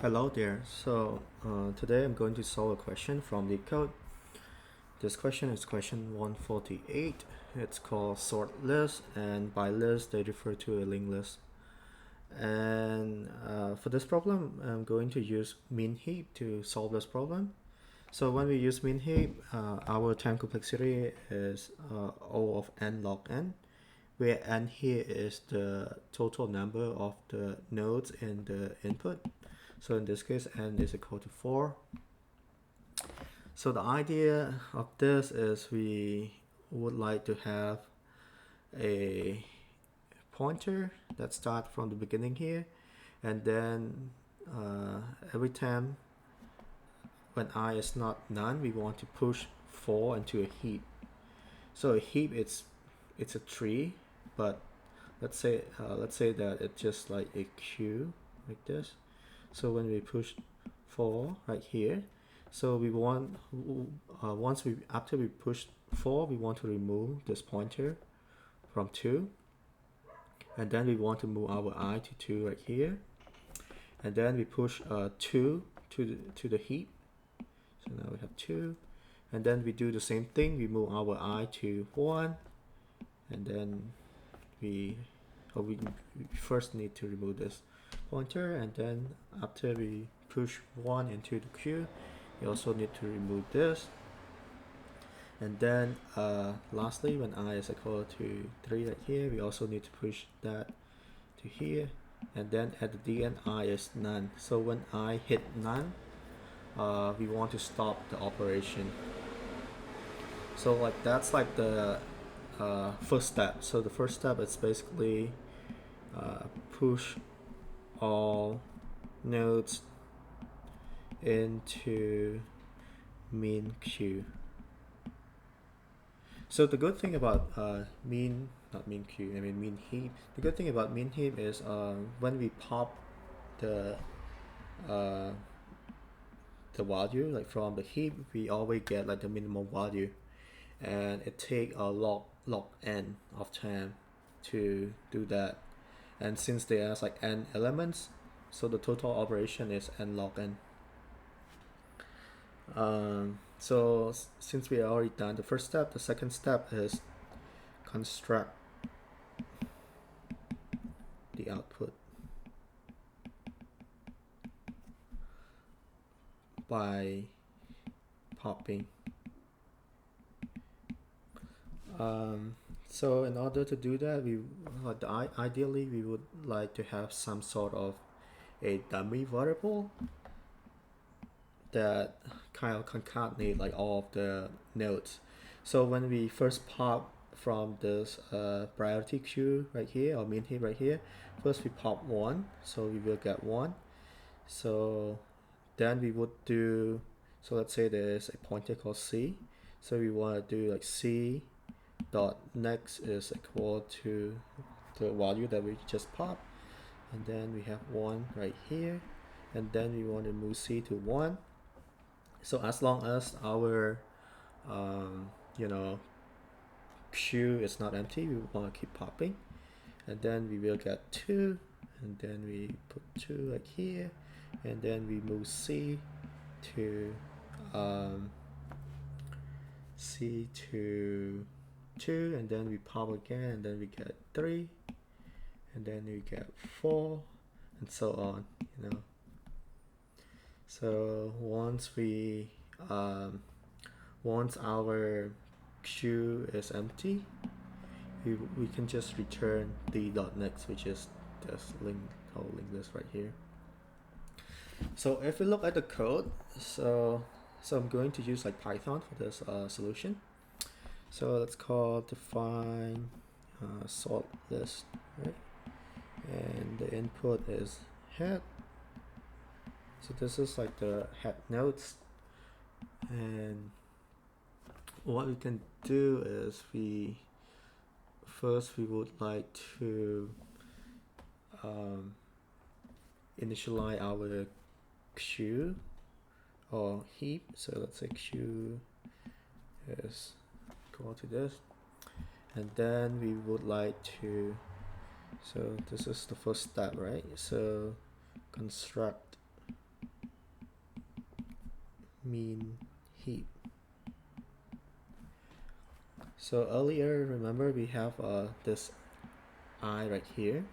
Hello there. Today I'm going to solve a question from the code. This question is question 148. It's called sort list, and by list they refer to a linked list. And for this problem, I'm going to use min heap to solve this problem. So when we use min heap, our time complexity is O of n log n, where n here is the total number of the nodes in the input. So in this case, n is equal to 4. So the idea of this is we would like to have a pointer that starts from the beginning here, and then every time when I is not none, we want to push 4 into a heap. So a heap, it's a tree, but let's say that it's just like a queue like this. So when we push 4 right here, so we want after we push 4, we want to remove this pointer from 2, and then we want to move our I to 2 right here, and then we push 2 to the heap. So now we have 2, and then we do the same thing. We move our I to 1, and then we first need to remove this pointer, and then after we push 1 into the queue, we also need to remove this. And then lastly, when I is equal to 3 right here, we also need to push that to here, and then at the end I is none. So when I hit none, we want to stop the operation. So like that's like the first step. So the first step is basically push all nodes into min queue. So the good thing about min heap. The good thing about min heap is when we pop the uh, the value like from the heap, we always get like the minimum value, and it take a log n of time to do that. And since there's like n elements, so the total operation is n log n. So since we already done the first step, the second step is construct the output by popping. So in order to do that, ideally we would like to have some sort of a dummy variable that kind of concatenate like all of the nodes. So when we first pop from this priority queue right here, or min heap right here, first we pop 1, so we will get 1. So then we would do, so let's say there's a pointer called c, so we want to do like c dot next is equal to the value that we just popped, and then we have 1 right here, and then we want to move c to 1. So as long as our queue is not empty, we want to keep popping, and then we will get 2, and then we put 2 like here, and then we move c to 2, and then we pop again, and then we get 3, and then we get 4, and so on, So once our queue is empty, we can just return the dot next, which is this whole linked list right here. So if we look at the code, so I'm going to use like Python for this solution. So let's call define sort list, right? And the input is head. So this is like the head nodes, and what we can do is we would like to initialize our queue or heap. So let's say queue is equal to this, and then we would like to, so this is the first step, right? So construct mean heap. So earlier, remember we have this I right here.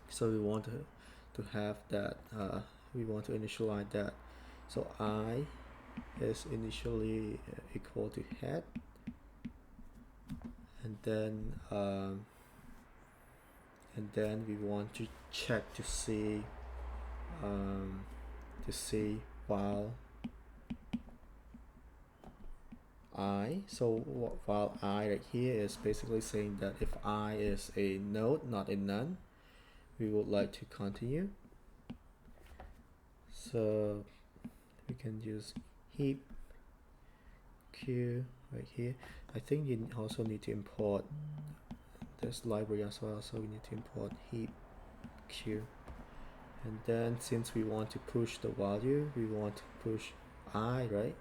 So we want to have that, we want to initialize that. So I is initially equal to head, and then we want to check to see while while I right here is basically saying that if I is a node, not a none, we would like to continue. So we can use heap q right here. I think you also need to import this library as well, so we need to import heap q. And then since we want to push the value, we want to push I, right?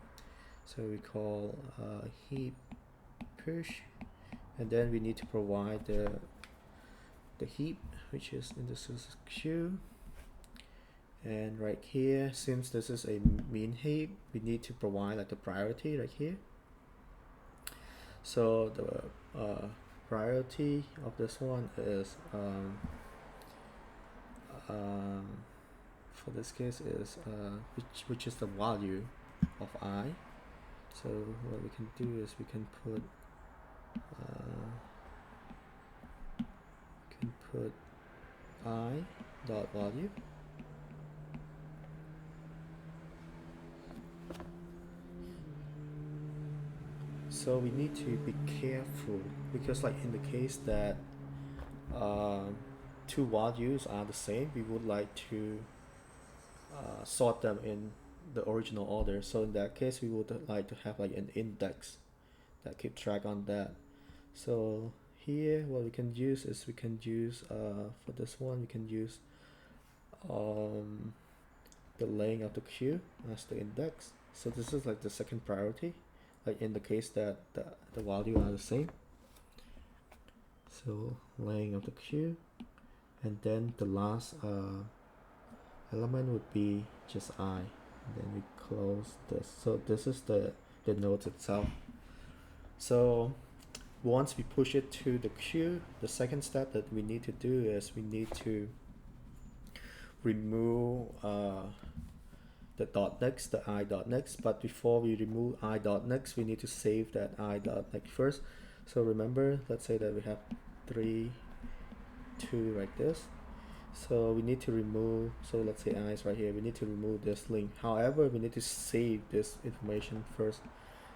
So we call heap push, and then we need to provide the heap, which is indices q. And right here, since this is a mean heap, we need to provide like the priority right here. So the priority of this one is for this case is which is the value of I. So what we can do is we can put I dot value. So we need to be careful, because like in the case that two values are the same, we would like to sort them in the original order. So in that case, we would like to have like an index that keep track on that. So here what we can use is we can use for this one we can use the length of the queue as the index. So this is like the second priority, like in the case that the value are the same. So length of the queue, and then the last element would be just I, and then we close this. So this is the node itself. So once we push it to the queue, the second step that we need to do is we need to remove the dot next, the I dot next. But before we remove I dot next, we need to save that I dot next first. So remember, let's say that we have 3, 2 like this. So we need to remove, so let's say I is right here, we need to remove this link. However, we need to save this information first.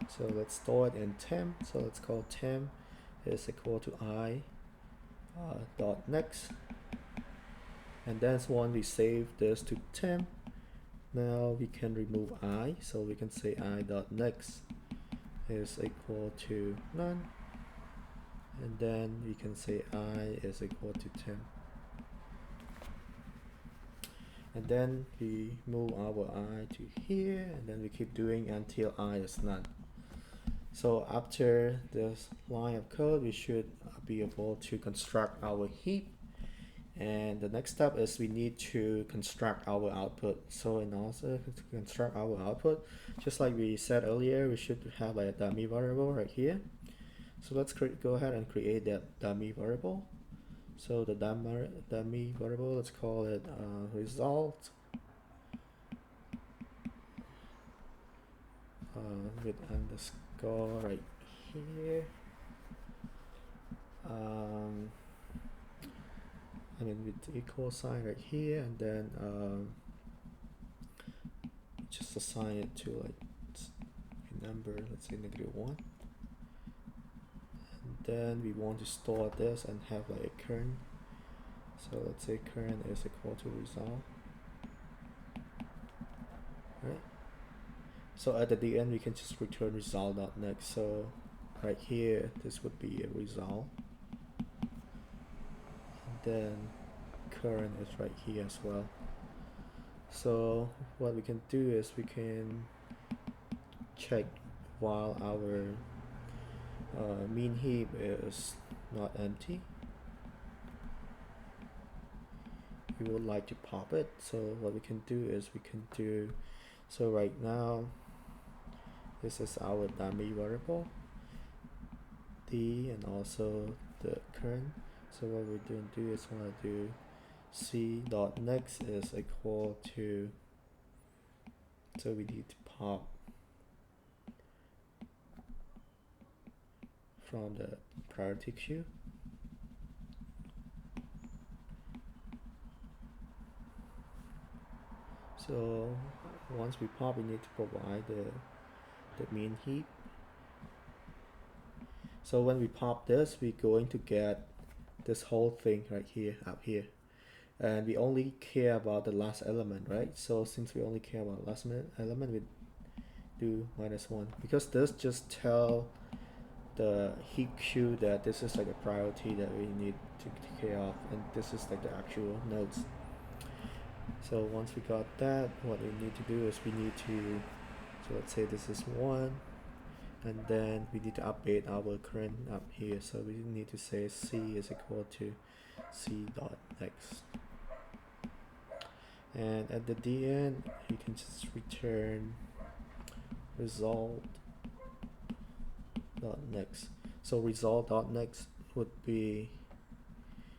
So let's store it in temp. So let's call temp is equal to I dot next. And then once we save this to temp, now we can remove I. So we can say I dot next is equal to none. And then we can say I is equal to temp. And then we move our I to here, and then we keep doing until I is none. So after this line of code, we should be able to construct our heap. And the next step is we need to construct our output. So in order to construct our output, just like we said earlier, we should have like a dummy variable right here. So let's go ahead and create that dummy variable. So the dummy variable, let's call it result with underscore right here. I mean with the equal sign right here, and then just assign it to like a number, let's say -1. And then we want to store this and have like a current. So let's say current is equal to result. Right. So at the end we can just return result.next. So right here this would be a result. And then current is right here as well. So what we can do is we can check while our mean heap is not empty. We would like to pop it. So what we can do is we can do, so right now This is our dummy variable D and also the current. So what we're going to do is want to do C dot next is equal to, so we need to pop from the priority queue. So once we pop, we need to provide the mean heap. So when we pop this, we're going to get this whole thing right here, up here. And we only care about the last element, right? So since we only care about last element, we do -1. Because this just tell the heap queue that this is like a priority that we need to take care of, and this is like the actual nodes. So once we got that, what we need to do is we need to, so let's say this is 1, and then we need to update our current up here. So we need to say C is equal to C dot next. And at the end, you can just return result dot next. So result dot next would be,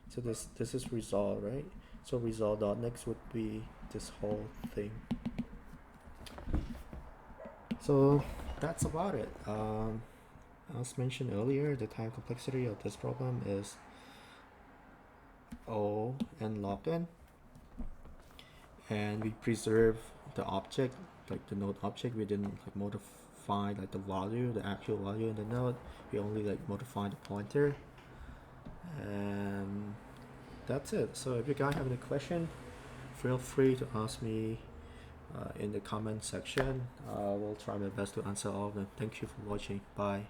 so this is result, right? So result dot next would be this whole thing. So that's about it. As mentioned earlier, the time complexity of this problem is O and log n, and we preserve the object, like the node object. We didn't like modify like the value, the actual value in the node. We only like modify the pointer, and that's it. So if you guys have any question, feel free to ask me in the comment section. I will try my best to answer all of them. Thank you for watching. Bye.